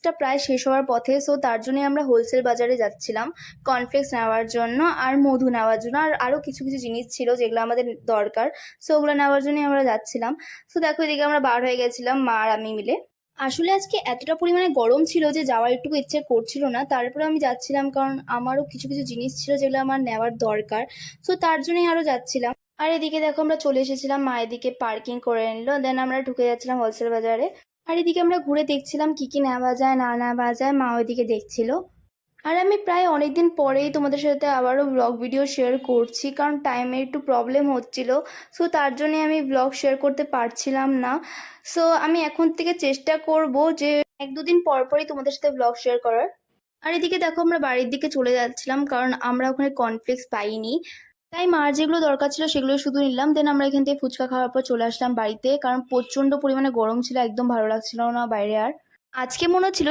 কর্নফ্লেক্সটা প্রায় শেষ হওয়ার পথে, সো তার জন্যই আমরা হোলসেল বাজারে যাচ্ছিলাম কর্নফ্লেক্স নেওয়ার জন্য আর মধু নেওয়ার জন্য, আর আরও কিছু কিছু জিনিস ছিল যেগুলো আমাদের দরকার, সো ওগুলো নেওয়ার জন্যই আমরা যাচ্ছিলাম। সো দেখো এদিকে আমরা বার হয়ে গেছিলাম মা আর আমি মিলে। আসলে আজকে এতটা পরিমাণে গরম ছিল যে যাওয়ার একটুকু ইচ্ছে করছিল না, তারপরে আমি যাচ্ছিলাম কারণ আমারও কিছু কিছু জিনিস ছিল যেগুলো আমার নেওয়ার দরকার, সো তার জন্যই আরও যাচ্ছিলাম। আর এদিকে দেখো আমরা চলে এসেছিলাম, মা এদিকে পার্কিং করে নিলো, দেন আমরা ঢুকে যাচ্ছিলাম হোলসেল বাজারে। আর এদিকে আমরা ঘুরে দেখছিলাম কি কি নেওয়া যায় না নেওয়া যায়, মা ওইদিকে দেখছিল। আর আমি প্রায় অনেকদিন পরেই তোমাদের সাথে আবারও ব্লগ ভিডিও শেয়ার করছি, কারণ টাইমের একটু প্রবলেম হচ্ছিল, সো তার জন্যে আমি ব্লগ শেয়ার করতে পারছিলাম না। সো আমি এখন থেকে চেষ্টা করব যে এক দুদিন পর পরই তোমাদের সাথে ব্লগ শেয়ার করার। আর এদিকে দেখো আমরা বাড়ির দিকে চলে যাচ্ছিলাম কারণ আমরা ওখানে কর্নফ্লেক্স পাইনি, তাই মার যেগুলো দরকার ছিল সেগুলো শুধু নিলাম। দেন আমরা এখান থেকে ফুচকা খাওয়ার পর চলে আসলাম বাড়িতে, কারণ প্রচন্ড পরিমাণে গরম ছিল, একদম ভালো লাগছিল না বাইরে। আর আজকে মনে হচ্ছিল